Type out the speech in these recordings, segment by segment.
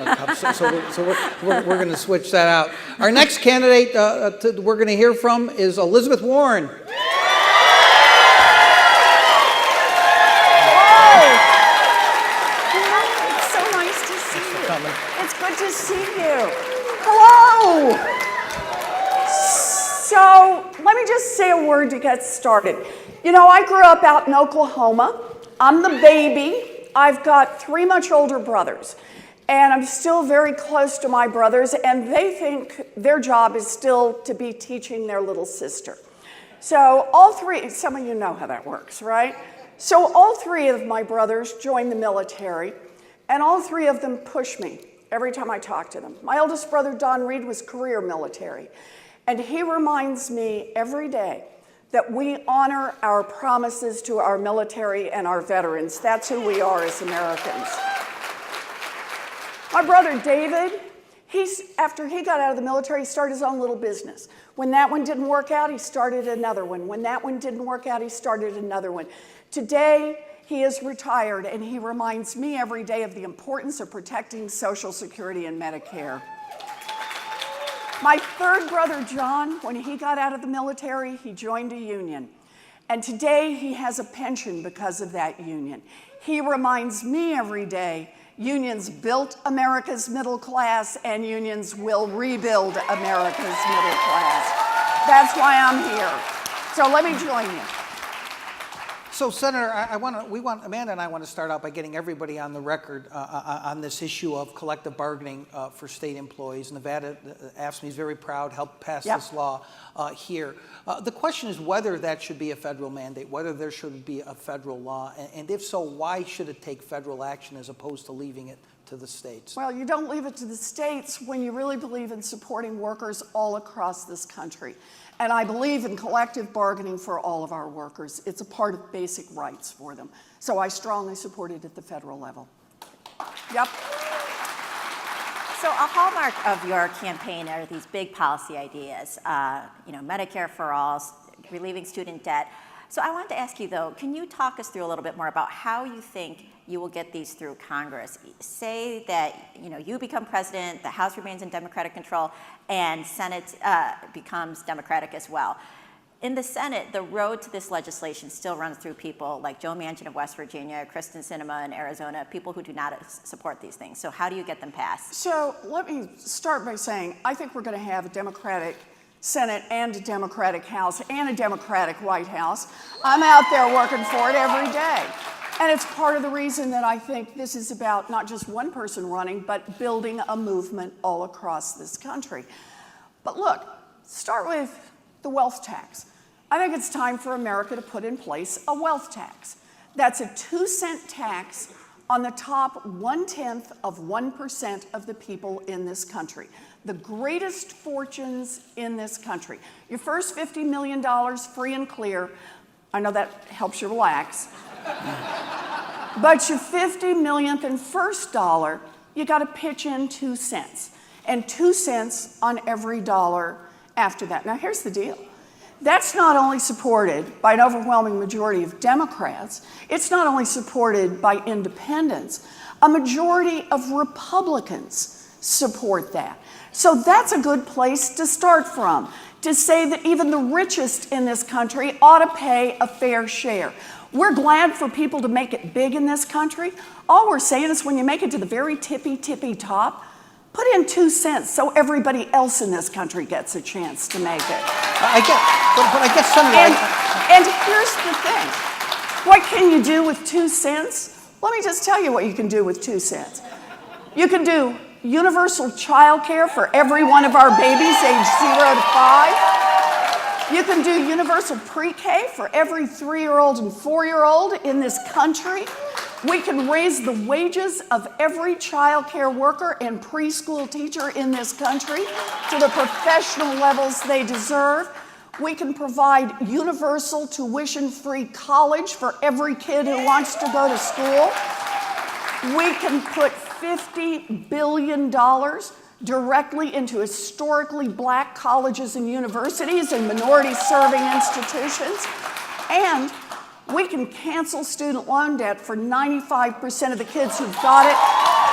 cup. So we're going to switch that out. Our next candidate we're going to hear from is Elizabeth Warren. It's good to see you. Hello. So let me just say a word to get started. You know, I grew up out in Oklahoma. I'm the baby. I've got 3 much older brothers. And I'm still very close to my brothers, and they think their job is still to be teaching their little sister. So all 3, some of you know how that works, right? So all 3 of my brothers joined the military, and all 3 of them push me every time I talk to them. My oldest brother, Don Reed, was career military, and he reminds me every day that we honor our promises to our military and our veterans. That's who we are as Americans. My brother, David, after he got out of the military, he started his own little business. When that one didn't work out, he started another one. When that one didn't work out, he started another one. Today, he is retired, and he reminds me every day of the importance of protecting Social Security and Medicare. My 3rd brother, John, when he got out of the military, he joined a union. And today, he has a pension because of that union. He reminds me every day, unions built America's middle class, and unions will rebuild America's middle class. That's why I'm here. So let me join you. So, Senator, Amanda and I want to start out by getting everybody on the record on this issue of collective bargaining for state employees. Nevada, AFSCME is very proud, helped pass this law here. The question is whether that should be a federal mandate, whether there should be a federal law, and if so, why should it take federal action as opposed to leaving it to the states? Well, you don't leave it to the states when you really believe in supporting workers all across this country. And I believe in collective bargaining for all of our workers. It's a part of basic rights for them. So I strongly support it at the federal level. Yep. So a hallmark of your campaign are these big policy ideas, Medicare for all, relieving student debt. So I wanted to ask you, though, can you talk us through a little bit more about how you think you will get these through Congress? Say that you become president, the House remains in Democratic control, and Senate becomes Democratic as well. In the Senate, the road to this legislation still runs through people like Joe Manchin of West Virginia, Kristen Sinema in Arizona, people who do not support these things. So how do you get them passed? So let me start by saying I think we're going to have a Democratic Senate and a Democratic House and a Democratic White House. I'm out there working for it every day. And it's part of the reason that I think this is about not just one person running, but building a movement all across this country. But look, start with the wealth tax. I think it's time for America to put in place a wealth tax. That's a 2-cent tax on the top 0.1% of the people in this country. The greatest fortunes in this country. Your first $50 million free and clear. I know that helps you relax. But your 50 millionth and first dollar, you got to pitch in 2 cents. And 2 cents on every dollar after that. Now here's the deal. That's not only supported by an overwhelming majority of Democrats, it's not only supported by independents, a majority of Republicans support that. So that's a good place to start from, to say that even the richest in this country ought to pay a fair share. We're glad for people to make it big in this country. All we're saying is when you make it to the very tippy top, put in 2 cents so everybody else in this country gets a chance to make it. But I guess, Senator... And here's the thing. What can you do with 2 cents? Let me just tell you what you can do with 2 cents. You can do universal child care for every one of our babies age 0 to 5. You can do universal pre-K for every 3-year-old and 4-year-old in this country. We can raise the wages of every child care worker and preschool teacher in this country to the professional levels they deserve. We can provide universal tuition-free college for every kid who wants to go to school. We can put $50 billion directly into historically black colleges and universities and minority-serving institutions. And we can cancel student loan debt for 95% of the kids who've got it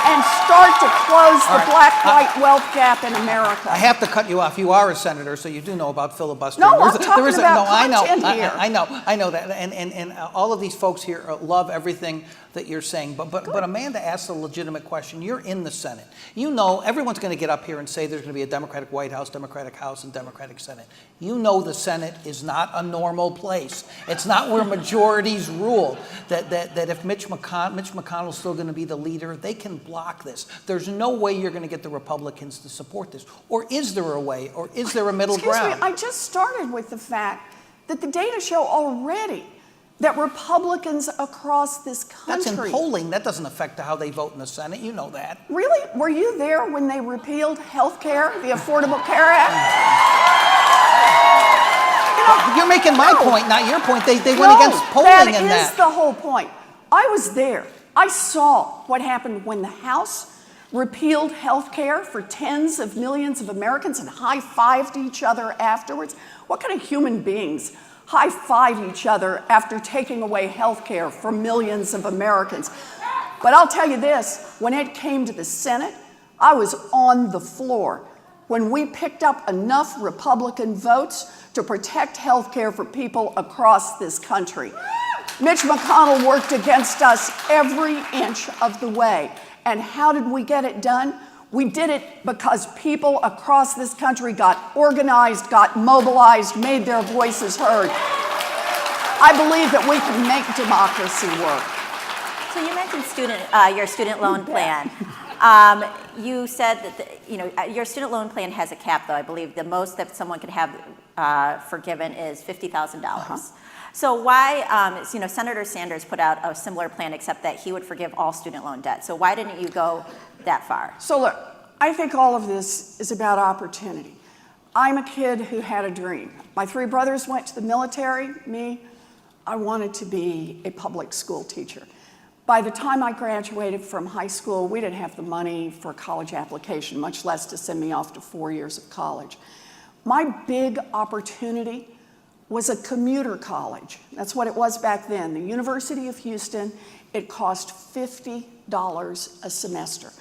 and start to close the All right. black-white wealth gap in America. I have to cut you off. You are a senator, so you do know about filibustering. No, I'm talking about content here. I know that. And all of these folks here love everything that you're saying. But Amanda asked a legitimate question. You're in the Senate. You know everyone's going to get up here and say there's going to be a Democratic White House, Democratic House, and Democratic Senate. You know the Senate is not a normal place. It's not where majorities rule. That if Mitch McConnell's still going to be the leader, they can block this. There's no way you're going to get the Republicans to support this. Or is there a way? Or is there a middle ground? Excuse me, I just started with the fact that the data show already that Republicans across this country... That's in polling. That doesn't affect how they vote in the Senate. You know that. Really? Were you there when they repealed health care, the Affordable Care Act? You're making my point, not your point. They went against polling in that. That is the whole point. I was there. I saw what happened when the House repealed health care for tens of millions of Americans and high-fived each other afterwards. What kind of human beings high-five each other after taking away health care for millions of Americans? But I'll tell you this, when it came to the Senate, I was on the floor when we picked up enough Republican votes to protect health care for people across this country. Mitch McConnell worked against us every inch of the way. And how did we get it done? We did it because people across this country got organized, got mobilized, made their voices heard. I believe that we can make democracy work. So you mentioned your student loan plan. You said that your student loan plan has a cap, though. I believe the most that someone could have forgiven is $50,000. So why, Senator Sanders put out a similar plan, except that he would forgive all student loan debt. So why didn't you go that far? So look, I think all of this is about opportunity. I'm a kid who had a dream. My three brothers went to the military. Me, I wanted to be a public school teacher. By the time I graduated from high school, we didn't have the money for a college application, much less to send me off to 4 years of college. My big opportunity was a commuter college. That's what it was back then. The University of Houston, it cost $50 a semester.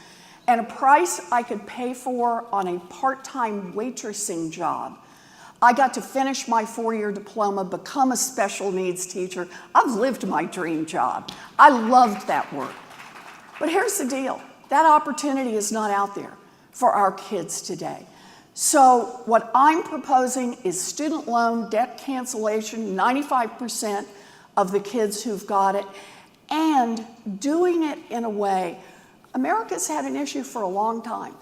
And a price I could pay for on a part-time waitressing job. I got to finish my 4-year diploma, become a special needs teacher. I've lived my dream job. I loved that work. But here's the deal. That opportunity is not out there for our kids today. So what I'm proposing is student loan debt cancellation, 95% of the kids who've got it, and doing it in a way. America's had an issue for a long time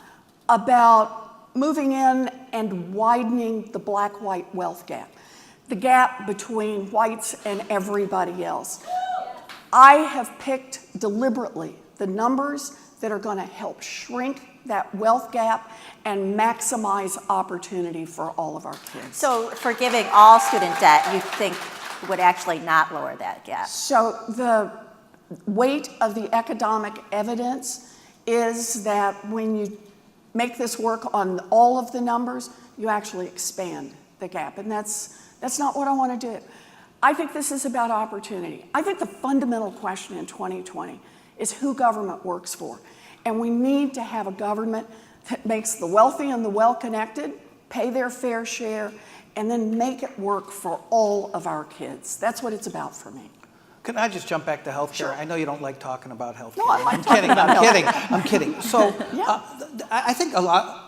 about moving in and widening the black-white wealth gap, the gap between whites and everybody else. I have picked deliberately the numbers that are going to help shrink that wealth gap and maximize opportunity for all of our kids. So forgiving all student debt, you think would actually not lower that gap? So the weight of the economic evidence is that when you make this work on all of the numbers, you actually expand the gap. And that's not what I want to do. I think this is about opportunity. I think the fundamental question in 2020 is who government works for. And we need to have a government that makes the wealthy and the well-connected pay their fair share and then make it work for all of our kids. That's what it's about for me. Can I just jump back to healthcare? Sure. I know you don't like talking about healthcare. No, I like I'm talking kidding. about I'm kidding. So Yeah. I think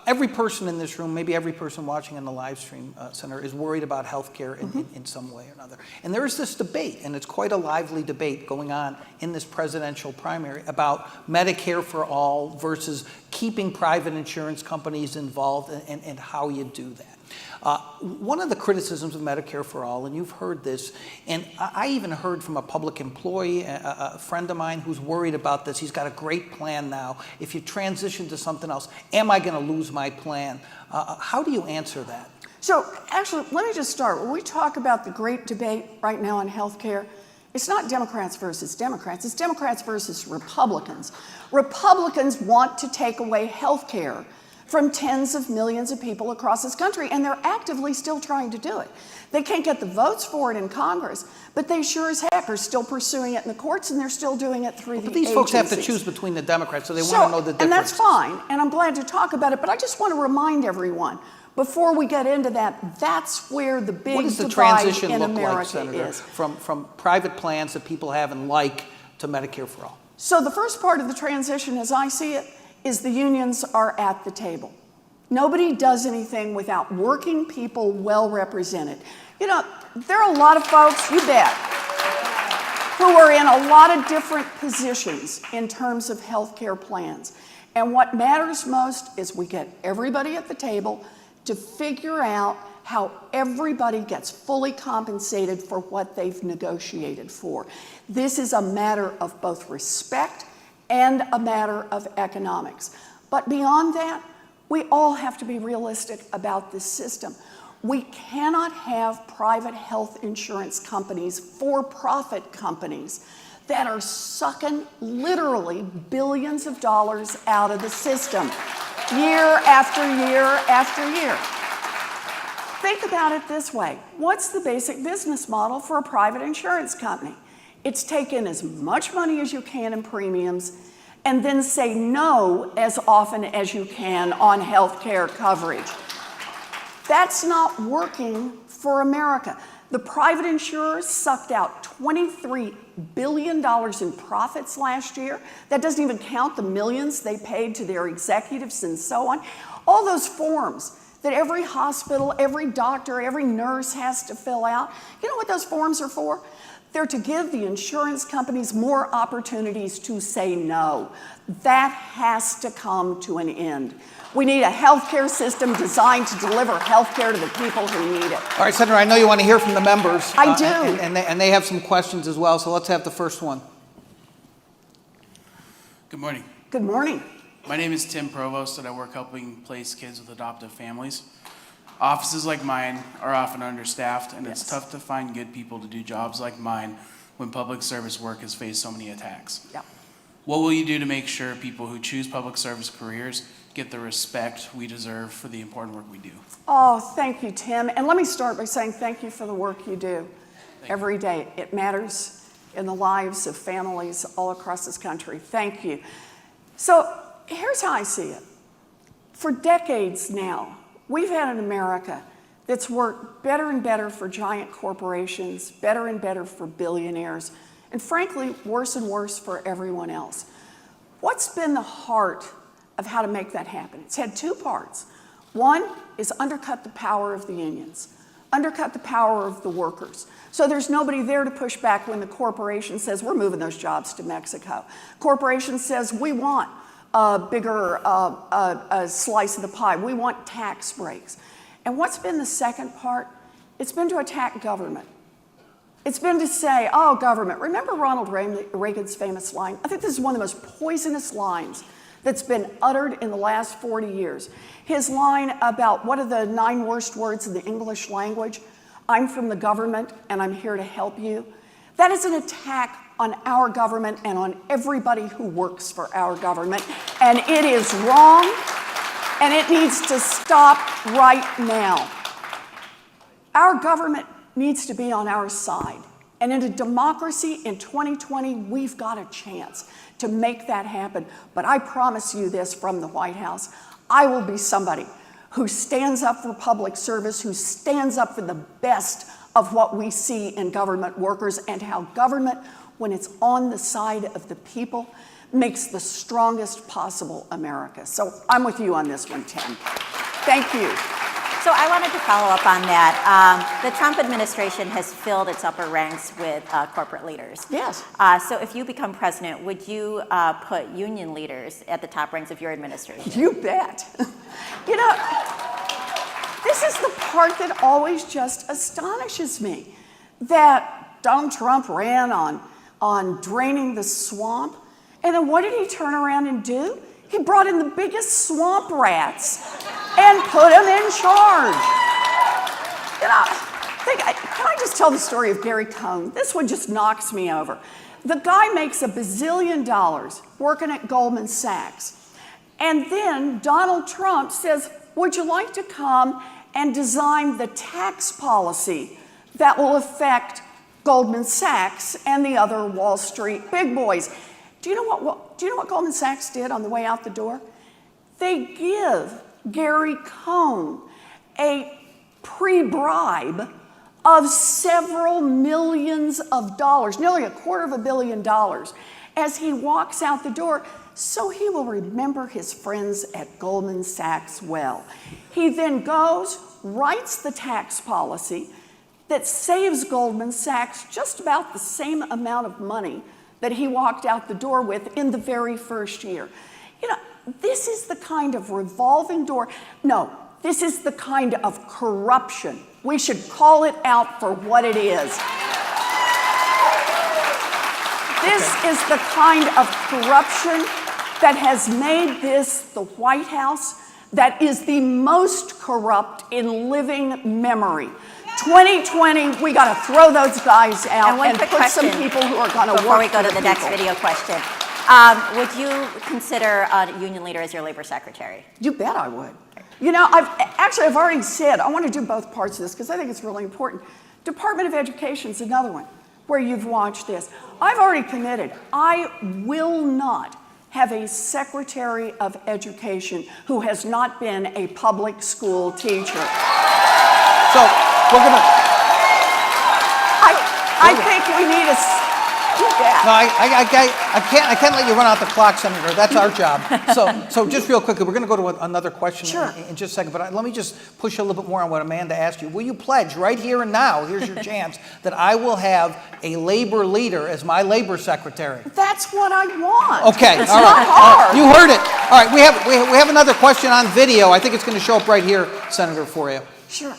every person in this room, maybe every person watching in the live stream, Senator, is worried about healthcare in some way or another. And there is this debate, and it's quite a lively debate going on in this presidential primary about Medicare for all versus keeping private insurance companies involved and how you do that. One of the criticisms of Medicare for All, and you've heard this, and I even heard from a public employee, a friend of mine who's worried about this. He's got a great plan now. If you transition to something else, am I going to lose my plan? How do you answer that? So actually, let me just start. When we talk about the great debate right now on health care, it's not Democrats versus Democrats. It's Democrats versus Republicans. Republicans want to take away health care from tens of millions of people across this country, and they're actively still trying to do it. They can't get the votes for it in Congress, but they sure as heck are still pursuing it in the courts, and they're still doing it through the But these folks have to choose between the Democrats, so they want to know the difference. And that's fine, and I'm glad to talk about it, but I just want to remind everyone, before we get into that, that's where the big What does the divide transition in look like, America Senator, is. from private plans that people have and like to Medicare for all? So the first part of the transition, as I see it, is the unions are at the table. Nobody does anything without working people well represented. You know, there are a lot of folks, you bet, who are in a lot of different positions in terms of health care plans. And what matters most is we get everybody at the table to figure out how everybody gets fully compensated for what they've negotiated for. This is a matter of both respect and a matter of economics. But beyond that, we all have to be realistic about this system. We cannot have private health insurance companies, for-profit companies, that are sucking literally billions of dollars out of the system year after year after year. Think about it this way. What's the basic business model for a private insurance company? It's take in as much money as you can in premiums and then say no as often as you can on health care coverage. That's not working for America. The private insurers sucked out $23 billion in profits last year. That doesn't even count the millions they paid to their executives and so on. All those forms that every hospital, every doctor, every nurse has to fill out. You know what those forms are for? They're to give the insurance companies more opportunities to say no. That has to come to an end. We need a healthcare system designed to deliver healthcare to the people who need it. All right, Senator, I know you want to hear from the members. I do. And they have some questions as well, so let's have the first one. Good morning. Good morning. My name is Tim Provost, and I work helping place kids with adoptive families. Offices like mine are often understaffed, and it's tough to find good people to do jobs like mine when public service work has faced so many attacks. Yep. What will you do to make sure people who choose public service careers get the respect we deserve for the important work we do? Oh, thank you, Tim. And let me start by saying thank you for the work you do every day. It matters in the lives of families all across this country. Thank you. So here's how I see it. For decades now, we've had an America that's worked better and better for giant corporations, better and better for billionaires, and frankly, worse and worse for everyone else. What's been the heart of how to make that happen? It's had two parts. One is undercut the power of the unions, undercut the power of the workers. So there's nobody there to push back when the corporation says, we're moving those jobs to Mexico. Corporation says, we want a bigger slice of the pie. We want tax breaks. And what's been the second part? It's been to attack government. It's been to say, oh, government. Remember Ronald Reagan's famous line? I think this is one of the most poisonous lines that's been uttered in the last 40 years. His line about what are the 9 worst words in the English language? I'm from the government and I'm here to help you. That is an attack on our government and on everybody who works for our government. And it is wrong, and it needs to stop right now. Our government needs to be on our side. And in a democracy in 2020, we've got a chance to make that happen. But I promise you this from the White House, I will be somebody who stands up for public service, who stands up for the best of what we see in government workers and how government, when it's on the side of the people, makes the strongest possible America. So I'm with you on this one, Tim. Thank you. So I wanted to follow up on that. The Trump administration has filled its upper ranks with corporate leaders. Yes. So if you become president, would you put union leaders at the top ranks of your administration? You bet. You know, this is the part that always just astonishes me, that Donald Trump ran on draining the swamp, and then what did he turn around and do? He brought in the biggest swamp rats and put them in charge. You know, can I just tell the story of Gary Cohn? This one just knocks me over. The guy makes $1 bazillion working at Goldman Sachs. And then Donald Trump says, would you like to come and design the tax policy that will affect Goldman Sachs and the other Wall Street big boys? Do you know what Goldman Sachs did on the way out the door? They give Gary Cohn a pre-bribe of several millions of dollars, nearly $250 million, as he walks out the door, so he will remember his friends at Goldman Sachs well. He then goes, writes the tax policy that saves Goldman Sachs just about the same amount of money that he walked out the door with in the very first year. You know, this is the kind of revolving door. No, this is the kind of corruption. We should call it out for what it is. This is the kind of corruption that has made this the White House that is the most corrupt in living memory. 2020, we got to throw those guys out and put some people who are going to work before we go to the next people. video question. Would you consider a union leader as your labor secretary? You bet I would. You know, I've already said I want to do both parts of this because I think it's really important. Department of Education is another one where you've watched this. I've already committed. I will not have a Secretary of Education who has not been a public school teacher. So we're gonna. I think we need a. Yeah. No, I can't let you run out the clock, Senator. That's our job. So just real quickly, we're going to go to another question Sure. in just a second. But let me just push a little bit more on what Amanda asked you. Will you pledge right here and now? Here's your chance that I will have a labor leader as my labor secretary. That's what I want. Okay, it's all not right. hard. You heard it. All right, we have another question on video. I think it's going to show up right here, Senator, for you. Sure.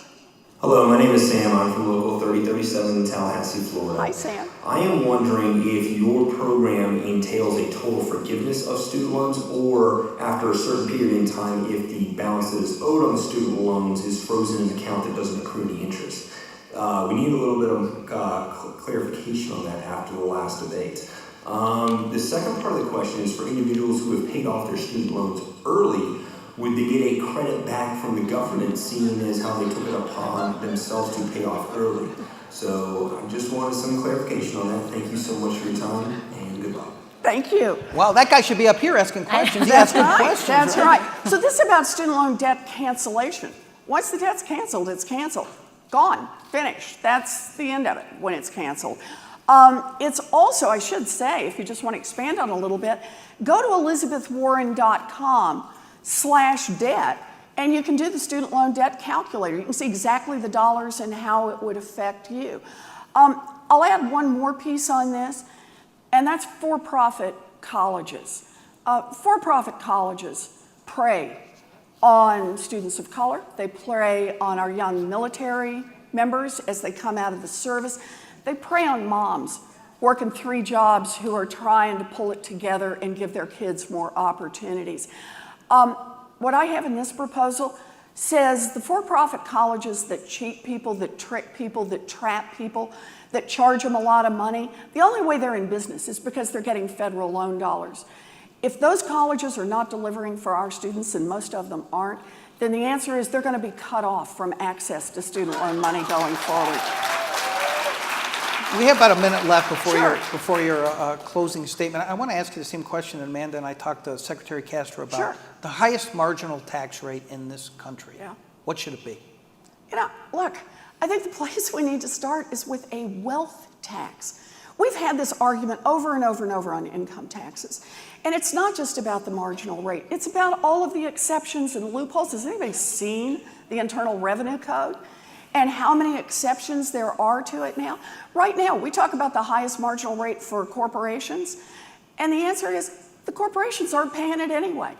Hello, my name is Sam. I'm from Local 3037 in Tallahassee, Florida. Hi, Sam. I am wondering if your program entails a total forgiveness of student loans, or after a certain period in time, if the balance that is owed on the student loans is frozen in an account that doesn't accrue any interest. We need a little bit of clarification on that after the last debate. The second part of the question is for individuals who have paid off their student loans early. Would they get a credit back from the government, seeing as how they took it upon themselves to pay off early? So I just wanted some clarification on that. Thank you so much for your time, and goodbye. Thank you. Well, that guy should be up here asking questions. He That's asks good right. questions. That's right. So this is about student loan debt cancellation. Once the debt's canceled, it's canceled. Gone. Finished. That's the end of it when it's canceled. It's also, I should say, if you just want to expand on it a little bit, go to elizabethwarren.com/debt, and you can do the student loan debt calculator. You can see exactly the dollars and how it would affect you. I'll add one more piece on this, and that's for-profit colleges. For-profit colleges prey on students of color. They prey on our young military members as they come out of the service. They prey on moms working 3 jobs who are trying to pull it together and give their kids more opportunities. What I have in this proposal says the for-profit colleges that cheat people, that trick people, that trap people, that charge them a lot of money, the only way they're in business is because they're getting federal loan dollars. If those colleges are not delivering for our students, and most of them aren't, then the answer is they're going to be cut off from access to student loan money going forward. We have about a minute left before Sure. your closing statement. I want to ask you the same question that Amanda and I talked to Secretary Castro about. Sure. The highest marginal tax rate in this country. Yeah. What should it be? You know, look, I think the place we need to start is with a wealth tax. We've had this argument over and over and over on income taxes. And it's not just about the marginal rate. It's about all of the exceptions and loopholes. Has anybody seen the Internal Revenue Code and how many exceptions there are to it now? Right now, we talk about the highest marginal rate for corporations, and the answer is the corporations aren't paying it anyway.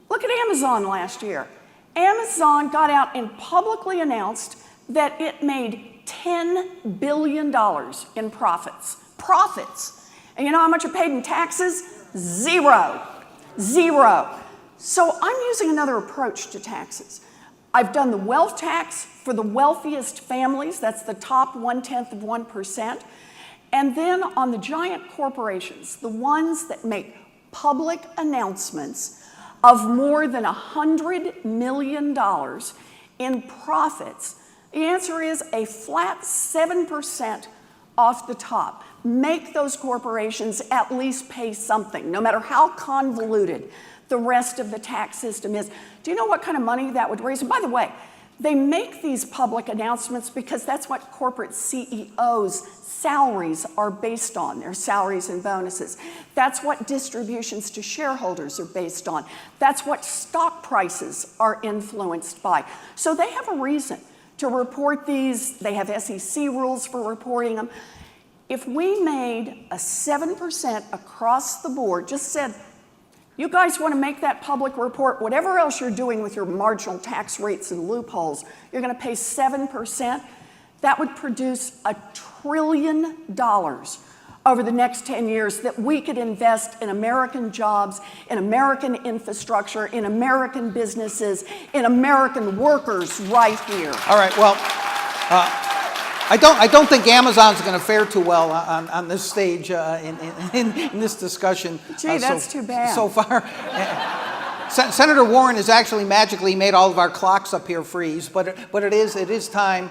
Look at Amazon last year. Amazon got out and publicly announced that it made $10 billion in profits. Profits. And you know how much it paid in taxes? Zero. Zero. So I'm using another approach to taxes. I've done the wealth tax for the wealthiest families. That's the top 0.1%. And then on the giant corporations, the ones that make public announcements of more than $100 million in profits? The answer is a flat 7% off the top. Make those corporations at least pay something, no matter how convoluted the rest of the tax system is. Do you know what kind of money that would raise? And by the way, they make these public announcements because that's what corporate CEOs' salaries are based on, their salaries and bonuses. That's what distributions to shareholders are based on. That's what stock prices are influenced by. So they have a reason to report these. They have SEC rules for reporting them. If we made a 7% across the board, just said, you guys want to make that public report, whatever else you're doing with your marginal tax rates and loopholes, you're going to pay 7%, that would produce $1 trillion over the next 10 years that we could invest in American jobs, in American infrastructure, in American businesses, in American workers right here. All right, well, I don't think Amazon's going to fare too well on this stage in this discussion. Gee, that's too bad. So far. Senator Warren has actually magically made all of our clocks up here freeze, but it is time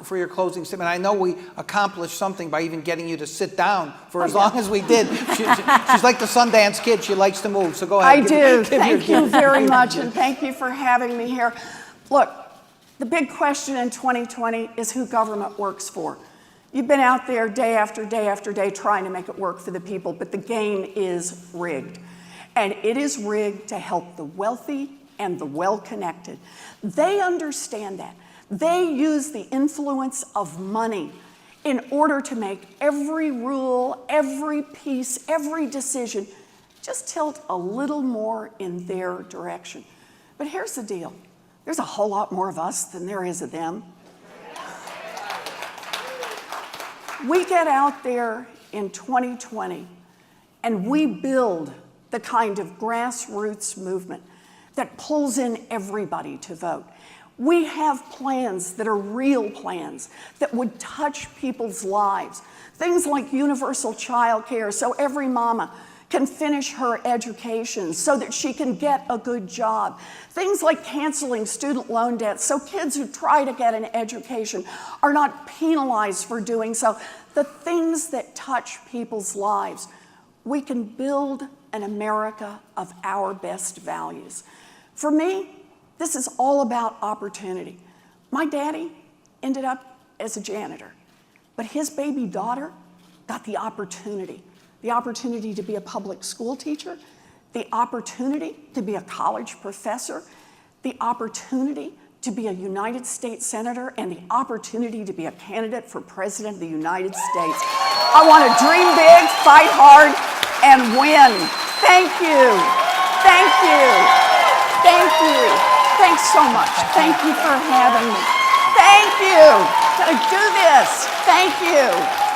for your closing statement. I know we accomplished something by even getting you to sit down for as long as we did. She's like the Sundance Kid. She likes to move, so go ahead. I do. Thank you very much, and thank you for having me here. Look, the big question in 2020 is who government works for. You've been out there day after day after day trying to make it work for the people, but the game is rigged. And it is rigged to help the wealthy and the well-connected. They understand that. They use the influence of money in order to make every rule, every piece, every decision just tilt a little more in their direction. But here's the deal. There's a whole lot more of us than there is of them. We get out there in 2020 and we build the kind of grassroots movement that pulls in everybody to vote. We have plans that are real plans that would touch people's lives. Things like universal child care, so every mama can finish her education so that she can get a good job. Things like canceling student loan debt so kids who try to get an education are not penalized for doing so. The things that touch people's lives. We can build an America of our best values. For me, this is all about opportunity. My daddy ended up as a janitor, but his baby daughter got the opportunity to be a public school teacher, the opportunity to be a college professor, the opportunity to be a United States Senator, and the opportunity to be a candidate for President of the United States. I want to dream big, fight hard, and win. Thank you. Thank you. Thank you. Thanks so much. Thank you for having me. Thank you. Gotta do this. Thank you.